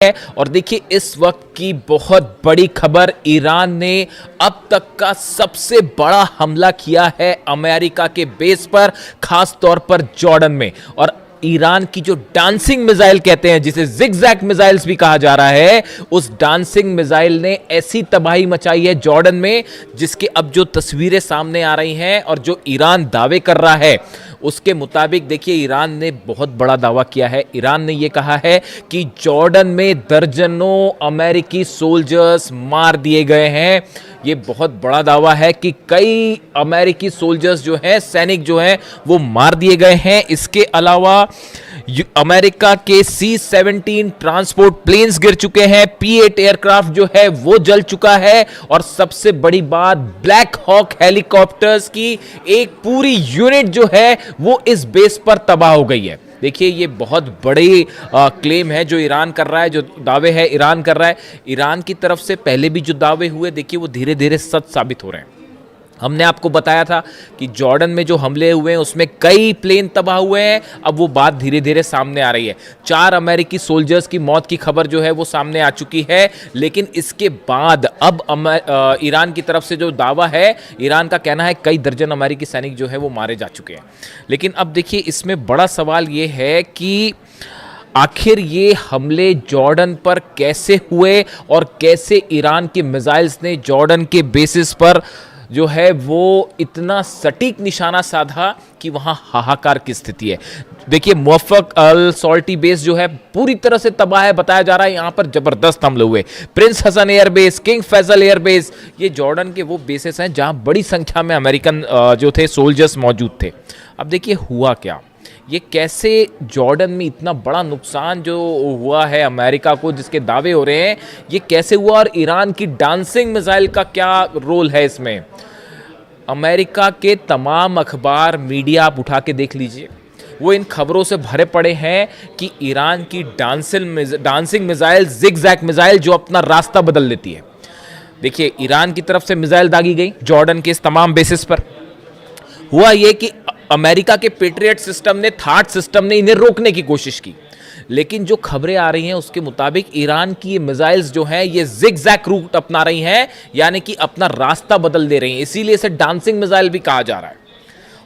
है। और देखिए इस वक्त की बहुत बड़ी खबर, ईरान ने अब तक का सबसे बड़ा हमला किया है अमेरिका के बेस पर, खास तौर पर जॉर्डन में। और ईरान की जो डांसिंग मिसाइल कहते हैं, जिसे जिगजैग मिसाइल्स भी कहा जा रहा है, उस डांसिंग मिसाइल ने ऐसी तबाही मचाई है जॉर्डन में, जिसके अब जो तस्वीरें सामने आ रही हैं और जो ईरान दावे कर रहा है उसके मुताबिक देखिए ईरान ने बहुत बड़ा दावा किया है। ईरान ने यह कहा है कि जॉर्डन में दर्जनों अमेरिकी सोल्जर्स मार दिए गए हैं। ये बहुत बड़ा दावा है कि कई अमेरिकी सोल्जर्स जो हैं, सैनिक जो हैं, वो मार दिए गए हैं। इसके अलावा अमेरिका के C-17 ट्रांसपोर्ट प्लेन्स गिर चुके हैं, P-8 एयरक्राफ्ट जो है वो जल चुका है, और सबसे बड़ी बात, ब्लैक हॉक हेलीकॉप्टर्स की एक पूरी यूनिट जो है वो इस बेस पर तबाह हो गई है। देखिए ये बहुत बड़ी क्लेम है जो ईरान कर रहा है, जो दावे है ईरान कर रहा है। ईरान की तरफ से पहले भी जो दावे हुए, देखिए वो धीरे धीरे सच साबित हो रहे हैं। हमने आपको बताया था कि जॉर्डन में जो हमले हुए हैं उसमें कई प्लेन तबाह हुए हैं। अब वो बात धीरे धीरे सामने आ रही है। 4 अमेरिकी सोल्जर्स की मौत की खबर जो है वो सामने आ चुकी है, लेकिन इसके बाद अब ईरान की तरफ से जो दावा है, ईरान का कहना है कई दर्जन अमेरिकी सैनिक जो है वो मारे जा चुके हैं। लेकिन अब देखिए इसमें बड़ा सवाल ये है कि आखिर ये हमले जॉर्डन पर कैसे हुए और कैसे ईरान के मिसाइल्स ने जॉर्डन के बेसिस पर जो है वो इतना सटीक निशाना साधा कि वहां हाहाकार की स्थिति है। देखिए मुवफ़्फ़क़ अल सॉल्टी बेस जो है पूरी तरह से तबाह है, बताया जा रहा है यहां पर जबरदस्त हमले हुए। Prince Hassan airbase, king Faisal airbase, ये जॉर्डन के वो बेसेस हैं जहां बड़ी संख्या में अमेरिकन जो थे सोल्जर्स मौजूद थे। अब देखिए हुआ क्या, ये कैसे जॉर्डन में इतना बड़ा नुकसान जो हुआ है अमेरिका को, जिसके दावे हो रहे हैं, ये कैसे हुआ, और ईरान की डांसिंग मिसाइल का क्या रोल है इसमें। अमेरिका के तमाम अखबार, मीडिया आप उठा के देख लीजिए, वो इन खबरों से भरे पड़े हैं कि ईरान की डांसिंग मिसाइल, जिगजैग मिसाइल जो अपना रास्ता बदल देती है। देखिए ईरान की तरफ से मिसाइल दागी गई जॉर्डन के इस तमाम बेसिस पर। हुआ ये कि अमेरिका के पेट्रियट सिस्टम ने, थाट सिस्टम ने इन्हें रोकने की कोशिश की, लेकिन जो खबरें आ रही हैं उसके मुताबिक ईरान की ये मिसाइल्स जो हैं ये जिगजैग रूट अपना रही हैं, यानी कि अपना रास्ता बदल दे रही हैं। इसीलिए इसे डांसिंग मिसाइल भी कहा जा रहा है।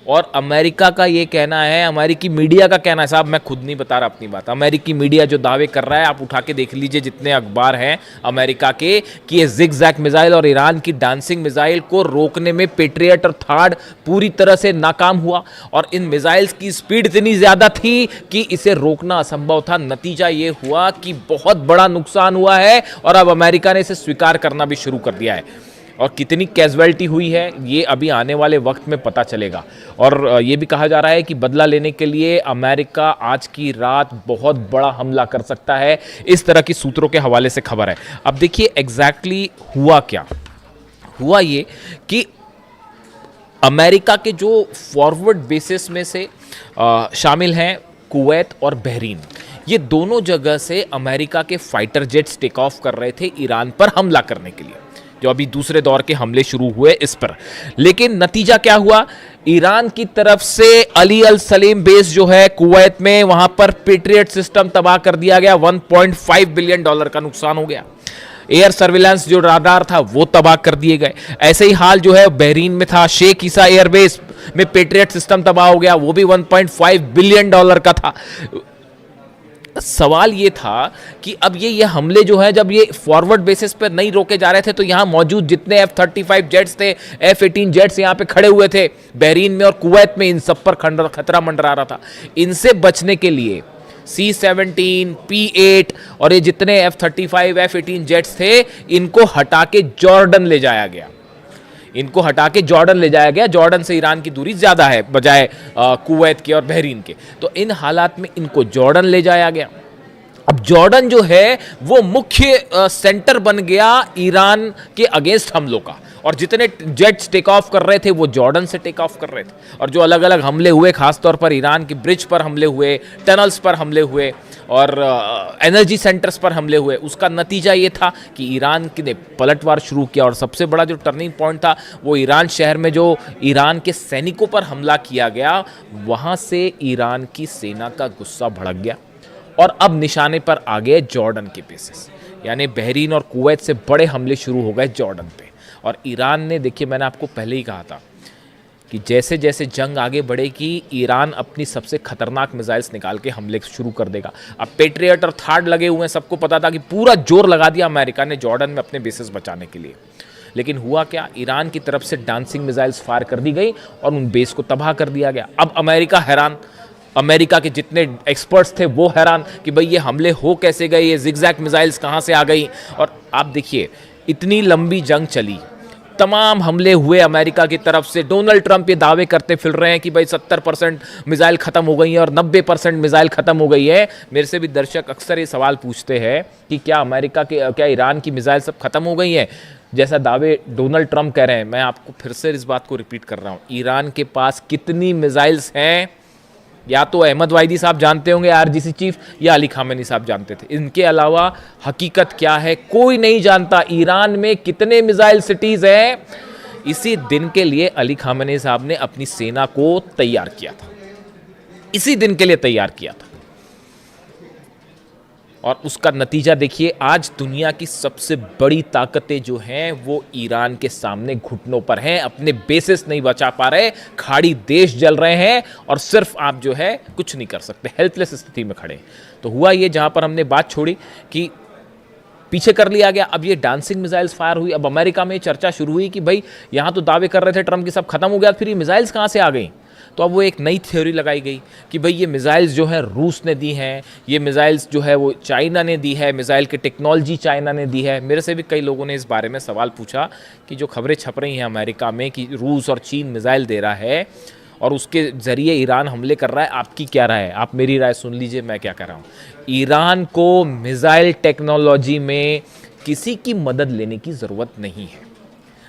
और अमेरिका का ये कहना है, अमेरिकी मीडिया का कहना है, साहब मैं खुद नहीं बता रहा अपनी बात, अमेरिकी मीडिया जो दावे कर रहा है, आप उठा के देख लीजिए जितने अखबार हैं अमेरिका के, कि ये जिगजैग मिसाइल और ईरान की डांसिंग मिसाइल को रोकने में पेट्रियट और थाड पूरी तरह से नाकाम हुआ। और इन मिसाइल्स की स्पीड इतनी ज़्यादा थी कि इसे रोकना असंभव था। नतीजा ये हुआ कि बहुत बड़ा नुकसान हुआ है, और अब अमेरिका ने इसे स्वीकार करना भी शुरू कर दिया है। और कितनी कैजुअलिटी हुई है ये अभी आने वाले वक्त में पता चलेगा। और ये भी कहा जा रहा है कि बदला लेने के लिए अमेरिका आज की रात बहुत बड़ा हमला कर सकता है, इस तरह की सूत्रों के हवाले से खबर है। अब देखिए एग्जैक्टली हुआ क्या। हुआ ये कि अमेरिका के जो फॉरवर्ड बेसिस में से शामिल हैं कुवैत और बहरीन, ये दोनों जगह से अमेरिका के फाइटर जेट्स टेक ऑफ कर रहे थे ईरान पर हमला करने के लिए, जो अभी दूसरे दौर के हमले शुरू हुए इस पर। लेकिन नतीजा क्या हुआ, ईरान की तरफ से अली अल सलीम बेस जो है कुवैत में, वहां पर पेट्रियट सिस्टम तबाह कर दिया गया, $1.5 बिलियन का नुकसान हो गया। एयर सर्विलांस जो राडार था वो तबाह कर दिए गए। ऐसे ही हाल जो है बहरीन में था, शेख ईसा एयरबेस में पेट्रियट सिस्टम तबाह हो गया, वो भी $1.5 बिलियन का था। सवाल ये था कि अब ये हमले जो है, जब ये फॉरवर्ड बेसिस पर नहीं रोके जा रहे थे, तो यहां मौजूद जितने F-35 जेट्स थे, F-18 जेट्स यहां पे खड़े हुए थे बहरीन में और कुवैत में, इन सब पर खतरा मंडरा रहा था। इनसे बचने के लिए C-17, P-8 और ये जितने F-35 F-18 जेट्स थे, इनको हटा के जॉर्डन ले जाया गया। इनको हटा के जॉर्डन ले जाया गया। जॉर्डन से ईरान की दूरी ज़्यादा है बजाय कुवैत के और बहरीन के, तो इन हालात में इनको जॉर्डन ले जाया गया। अब जॉर्डन जो है वो मुख्य सेंटर बन गया ईरान के अगेंस्ट हमलों का, और जितने जेट्स टेक ऑफ कर रहे थे वो जॉर्डन से टेक ऑफ कर रहे थे। और जो अलग अलग हमले हुए, खासतौर पर ईरान की ब्रिज पर हमले हुए, टनल्स पर हमले हुए और एनर्जी सेंटर्स पर हमले हुए, उसका नतीजा ये था कि ईरान ने पलटवार शुरू किया। और सबसे बड़ा जो टर्निंग पॉइंट था वो ईरान शहर में जो ईरान के सैनिकों पर हमला किया गया, वहाँ से ईरान की सेना का गुस्सा भड़क गया और अब निशाने पर आ गए जॉर्डन के बेसिस, यानी बहरीन और कुवैत से बड़े हमले शुरू हो गए जॉर्डन पे। और ईरान ने, देखिए मैंने आपको पहले ही कहा था कि जैसे जैसे जंग आगे बढ़ेगी ईरान अपनी सबसे खतरनाक मिसाइल्स निकाल के हमले शुरू कर देगा। अब पेट्रियट और थार्ड लगे हुए हैं, सबको पता था कि पूरा जोर लगा दिया अमेरिका ने जॉर्डन में अपने बेसिस बचाने के लिए। लेकिन हुआ क्या, ईरान की तरफ से डांसिंग मिसाइल्स फायर कर दी गई और उन बेस को तबाह कर दिया गया। अब अमेरिका हैरान, अमेरिका के जितने एक्सपर्ट्स थे वो हैरान कि भाई ये हमले हो कैसे गए, ये जिगजैग मिसाइल्स कहाँ से आ गई। और आप देखिए इतनी लंबी जंग चली, तमाम हमले हुए अमेरिका की तरफ से। डोनाल्ड ट्रंप ये दावे करते फिर रहे हैं कि भाई 70% मिसाइल ख़त्म हो गई है और 90% मिसाइल ख़त्म हो गई है। मेरे से भी दर्शक अक्सर ये सवाल पूछते हैं कि क्या ईरान की मिसाइल सब खत्म हो गई है, जैसा दावे डोनाल्ड ट्रंप कह रहे हैं। मैं आपको फिर से इस बात को रिपीट कर रहा हूँ, ईरान के पास कितनी मिसाइल्स हैं या तो अहमद वाहिदी साहब जानते होंगे आरजीसी चीफ, या अली खामेनी साहब जानते थे। इनके अलावा हकीकत क्या है कोई नहीं जानता। ईरान में कितने मिसाइल सिटीज हैं, इसी दिन के लिए अली खामेनी साहब ने अपनी सेना को तैयार किया था, इसी दिन के लिए तैयार किया था। और उसका नतीजा देखिए, आज दुनिया की सबसे बड़ी ताकतें जो हैं वो ईरान के सामने घुटनों पर हैं, अपने बेसिस नहीं बचा पा रहे, खाड़ी देश जल रहे हैं और सिर्फ आप जो है कुछ नहीं कर सकते, हेल्पलेस स्थिति में खड़े। तो हुआ ये, जहां पर हमने बात छोड़ी कि पीछे कर लिया गया, अब ये डांसिंग मिसाइल्स फायर हुई। अब अमेरिका में चर्चा शुरू हुई कि भाई यहां तो दावे कर रहे थे ट्रंप की सब खत्म हो गया, फिर ये मिसाइल्स कहां से आ गई। तो अब वो एक नई थ्योरी लगाई गई कि भाई ये मिसाइल्स जो है रूस ने दी हैं, ये मिसाइल्स जो है वो चाइना ने दी है, मिसाइल की टेक्नोलॉजी चाइना ने दी है। मेरे से भी कई लोगों ने इस बारे में सवाल पूछा कि जो खबरें छप रही हैं अमेरिका में कि रूस और चीन मिसाइल दे रहा है और उसके ज़रिए ईरान हमले कर रहा है, आपकी क्या राय है? आप मेरी राय सुन लीजिए, मैं क्या कर रहा हूँ। ईरान को मिसाइल टेक्नोलॉजी में किसी की मदद लेने की ज़रूरत नहीं है।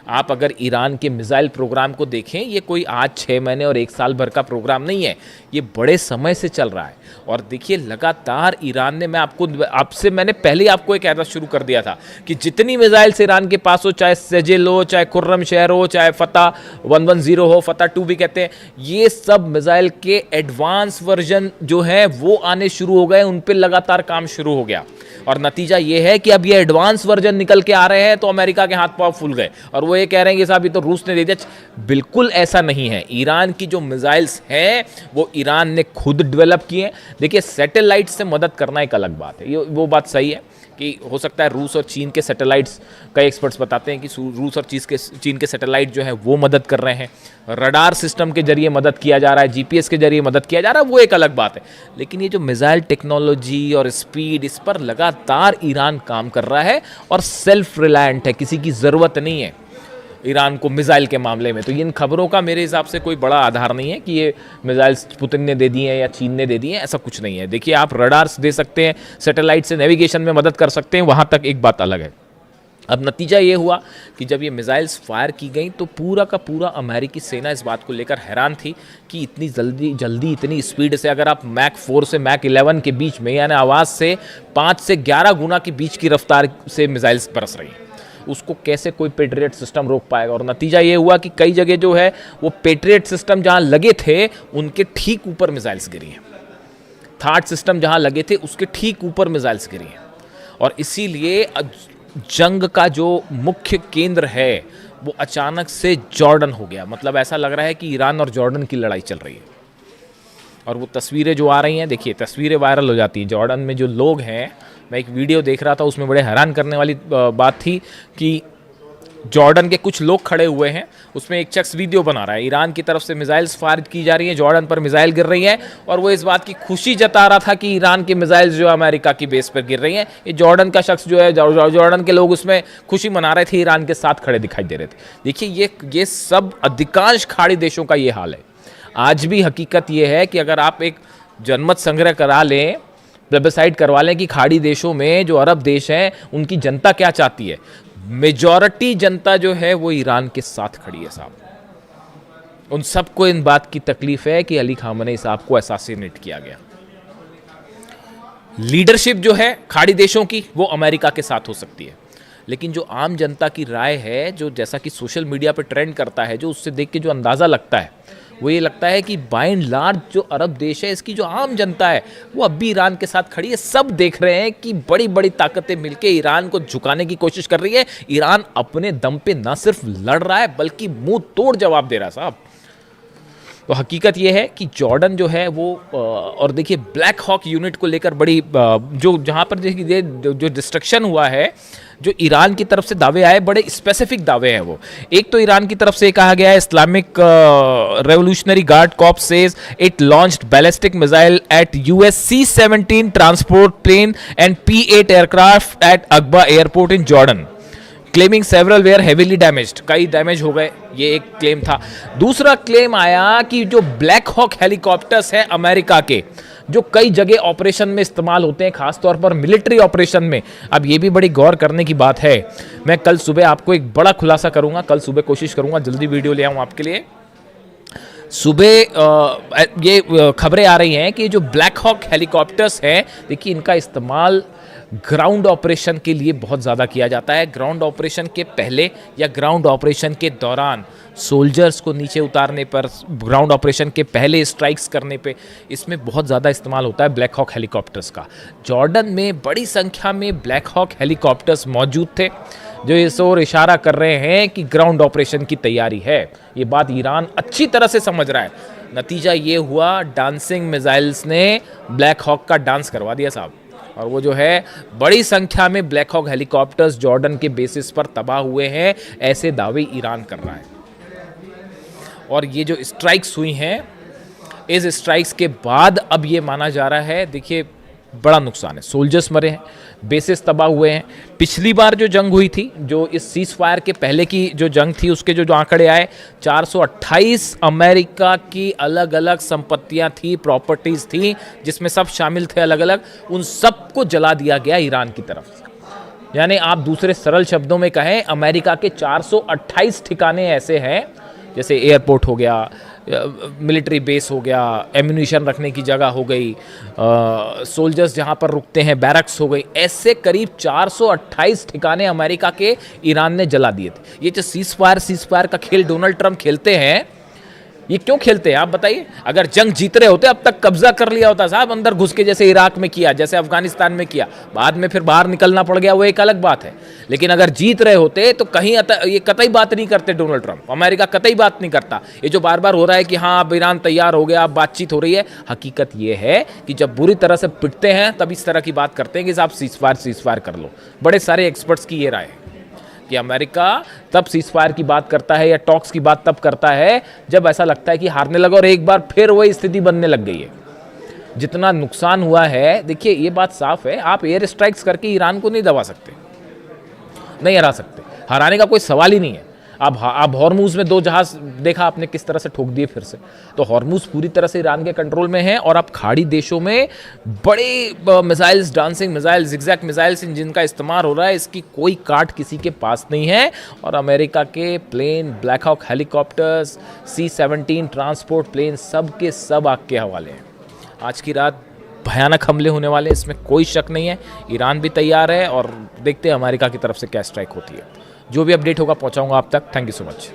आप अगर ईरान के मिसाइल प्रोग्राम को देखें, ये कोई आज 6 महीने और 1 साल भर का प्रोग्राम नहीं है, ये बड़े समय से चल रहा है। और देखिए लगातार ईरान ने, मैंने पहले ही आपको एक ऐसा शुरू कर दिया था कि जितनी मिसाइल्स ईरान के पास हो, चाहे सेजिल हो, चाहे खुर्रम शहर हो, चाहे फतह 110 हो, फतह 2 भी कहते हैं, ये सब मिसाइल के एडवांस वर्जन जो है वो आने शुरू हो गए, उन पर लगातार काम शुरू हो गया। और नतीजा ये है कि अब ये एडवांस वर्जन निकल के आ रहे हैं तो अमेरिका के हाथ पांव फूल गए और वो ये कह रहे हैं कि साहब ये तो रूस ने दे दिया। बिल्कुल ऐसा नहीं है। ईरान की जो मिसाइल्स हैं वो ईरान ने खुद डेवलप किए हैं। देखिए सैटेलाइट से मदद करना एक अलग बात है, ये वो बात सही है कि हो सकता है रूस और चीन के सैटेलाइट्स, कई एक्सपर्ट्स बताते हैं कि रूस और चीन के सैटेलाइट जो है वो मदद कर रहे हैं, रडार सिस्टम के जरिए मदद किया जा रहा है, जीपीएस के जरिए मदद किया जा रहा है, वो एक अलग बात है। लेकिन ये जो मिसाइल टेक्नोलॉजी और स्पीड, इस पर लगातार ईरान काम कर रहा है और सेल्फ रिलायंट है, किसी की ज़रूरत नहीं है ईरान को मिसाइल के मामले में। तो इन खबरों का मेरे हिसाब से कोई बड़ा आधार नहीं है कि ये मिसाइल्स पुतिन ने दे दी हैं या चीन ने दे दी हैं, ऐसा कुछ नहीं है। देखिए आप रडार्स दे सकते हैं, सैटेलाइट से नेविगेशन में मदद कर सकते हैं, वहाँ तक एक बात अलग है। अब नतीजा ये हुआ कि जब ये मिसाइल्स फायर की गई तो पूरा का पूरा अमेरिकी सेना इस बात को लेकर हैरान थी कि इतनी जल्दी इतनी स्पीड से, अगर आप मैक 4 से मैक 11 के बीच में, यानी आवाज़ से 5 से 11 गुना के बीच की रफ्तार से मिसाइल्स बरस रही हैं, उसको कैसे कोई पेट्रियट सिस्टम रोक पाएगा। और नतीजा ये हुआ कि कई जगह जो है वो पेट्रियट सिस्टम जहां लगे थे उनके ठीक ऊपर मिसाइल्स गिरी हैं, थार्ड सिस्टम जहां लगे थे उसके ठीक ऊपर मिसाइल्स गिरी हैं। और इसीलिए जंग का जो मुख्य केंद्र है वो अचानक से जॉर्डन हो गया। मतलब ऐसा लग रहा है कि ईरान और जॉर्डन की लड़ाई चल रही है। और वो तस्वीरें जो आ रही हैं, देखिए तस्वीरें वायरल हो जाती हैं। जॉर्डन में जो लोग हैं, मैं एक वीडियो देख रहा था उसमें बड़े हैरान करने वाली बात थी कि जॉर्डन के कुछ लोग खड़े हुए हैं, उसमें एक शख्स वीडियो बना रहा है, ईरान की तरफ से मिसाइल्स फायर की जा रही हैं, जॉर्डन पर मिसाइल गिर रही है और वो इस बात की खुशी जता रहा था कि ईरान की मिसाइल्स जो अमेरिका की बेस पर गिर रही हैं। ये जॉर्डन का शख्स जो है, जॉर्डन के लोग उसमें खुशी मना रहे थे, ईरान के साथ खड़े दिखाई दे रहे थे। देखिए ये सब अधिकांश खाड़ी देशों का ये हाल है। आज भी हकीकत ये है कि अगर आप एक जनमत संग्रह करा लें, प्लेबिसाइड करवा लें कि खाड़ी देशों में जो अरब देश हैं उनकी जनता क्या चाहती है, मेजॉरिटी जनता जो है वो ईरान के साथ खड़ी है साहब। उन सबको इन बात की तकलीफ है कि अली खामेनी साहब को असैसिनेट किया गया। लीडरशिप जो है खाड़ी देशों की वो अमेरिका के साथ हो सकती है, लेकिन जो आम जनता की राय है, जो जैसा कि सोशल मीडिया पर ट्रेंड करता है, जो उससे देख के जो अंदाज़ा लगता है वो ये लगता है कि बाय एंड लार्ज जो अरब देश है, इसकी जो आम जनता है वो अब भी ईरान के साथ खड़ी है। सब देख रहे हैं कि बड़ी बड़ी ताकतें मिलकर ईरान को झुकाने की कोशिश कर रही है। ईरान अपने दम पे न सिर्फ लड़ रहा है बल्कि मुंह तोड़ जवाब दे रहा है साहब। तो हकीकत ये है कि जॉर्डन जो है वो और देखिए ब्लैक हॉक यूनिट को लेकर बड़ी जो जहाँ पर देखिए जो डिस्ट्रक्शन हुआ है, जो ईरान की तरफ से दावे आए, बड़े स्पेसिफिक दावे हैं वो। एक तो ईरान की तरफ से कहा गया है Islamic revolutionary guard corps says it launched ballistic missile at US C-17 transport plane and P-8 aircraft at Aqaba airport in Jordan, claiming several were heavily damaged. कई डैमेज हो गए, ये एक क्लेम था। दूसरा क्लेम आया कि जो ब्लैक हॉक हेलीकॉप्टर्स हैं अमेरिका के, जो कई जगह ऑपरेशन में इस्तेमाल होते हैं, खासतौर पर मिलिट्री ऑपरेशन में। अब ये भी बड़ी गौर करने की बात है। मैं कल सुबह आपको एक बड़ा खुलासा करूंगा, कल सुबह कोशिश करूंगा जल्दी वीडियो ले आऊं आपके लिए। सुबह ये खबरें आ रही हैं कि जो ब्लैक हॉक हेलीकॉप्टर्स हैं, देखिए इनका इस्तेमाल ग्राउंड ऑपरेशन के लिए बहुत ज़्यादा किया जाता है। ग्राउंड ऑपरेशन के पहले या ग्राउंड ऑपरेशन के दौरान सोल्जर्स को नीचे उतारने पर, ग्राउंड ऑपरेशन के पहले स्ट्राइक्स करने पे, इसमें बहुत ज़्यादा इस्तेमाल होता है ब्लैक हॉक हेलीकॉप्टर्स का। जॉर्डन में बड़ी संख्या में ब्लैक हॉक हेलीकॉप्टर्स मौजूद थे, जो इस ओर इशारा कर रहे हैं कि ग्राउंड ऑपरेशन की तैयारी है। ये बात ईरान अच्छी तरह से समझ रहा है। नतीजा ये हुआ, डांसिंग मिसाइल्स ने ब्लैक हॉक का डांस करवा दिया साहब। और वो जो है बड़ी संख्या में ब्लैक हॉक हेलीकॉप्टर्स जॉर्डन के बेसिस पर तबाह हुए हैं, ऐसे दावे ईरान कर रहा है। और ये जो स्ट्राइक्स हुई हैं, इस स्ट्राइक्स के बाद अब ये माना जा रहा है, देखिए बड़ा नुकसान है, सोल्जर्स मरे हैं, बेसिस तबाह हुए हैं। पिछली बार जो जंग हुई थी, जो इस सीज फायर के पहले की जो जंग थी, उसके जो आंकड़े आए, 428 अमेरिका की अलग अलग संपत्तियां थी, प्रॉपर्टीज थी, जिसमें सब शामिल थे अलग अलग, उन सबको जला दिया गया ईरान की तरफ से। यानी आप दूसरे सरल शब्दों में कहें, अमेरिका के 428 ठिकाने ऐसे हैं, जैसे एयरपोर्ट हो गया, मिलिट्री बेस हो गया, एम्यूनिशन रखने की जगह हो गई, सोल्जर्स जहां पर रुकते हैं, बैरक्स हो गई, ऐसे करीब 428 ठिकाने अमेरिका के ईरान ने जला दिए थे। ये जो सीज फायर का खेल डोनाल्ड ट्रंप खेलते हैं, ये क्यों खेलते हैं आप बताइए? अगर जंग जीत रहे होते अब तक कब्जा कर लिया होता साहब, अंदर घुस के, जैसे इराक में किया, जैसे अफगानिस्तान में किया, बाद में फिर बाहर निकलना पड़ गया, वो एक अलग बात है। लेकिन अगर जीत रहे होते तो कहीं ये कतई बात नहीं करते डोनाल्ड ट्रंप, अमेरिका कतई बात नहीं करता। ये जो बार बार हो रहा है कि हाँ अब ईरान तैयार हो गया, अब बातचीत हो रही है, हकीकत ये है कि जब बुरी तरह से पिटते हैं तब इस तरह की बात करते हैं कि साहब सीज फायर कर लो। बड़े सारे एक्सपर्ट्स की ये राय है कि अमेरिका तब सीज फायर की बात करता है या टॉक्स की बात तब करता है जब ऐसा लगता है कि हारने लगा, और एक बार फिर वही स्थिति बनने लग गई है। जितना नुकसान हुआ है, देखिए ये बात साफ है, आप एयर स्ट्राइक्स करके ईरान को नहीं दबा सकते, नहीं हरा सकते, हराने का कोई सवाल ही नहीं है। अब हॉर्मूज में 2 जहाज देखा आपने किस तरह से ठोक दिए फिर से, तो हॉर्मूज पूरी तरह से ईरान के कंट्रोल में है। और अब खाड़ी देशों में बड़े missiles, dancing missiles, zigzag missiles, जिनका इस्तेमाल हो रहा है, इसकी कोई काट किसी के पास नहीं है। और अमेरिका के plane, black hawk helicopters, C-17 transport plane, सब के सब आग के हवाले हैं। आज की रात भयानक हमले होने वाले, इसमें कोई शक नहीं है। ईरान भी तैयार है और देखते हैं अमेरिका की तरफ से क्या स्ट्राइक होती है। जो भी अपडेट होगा पहुंचाऊंगा आप तक। Thank you so much.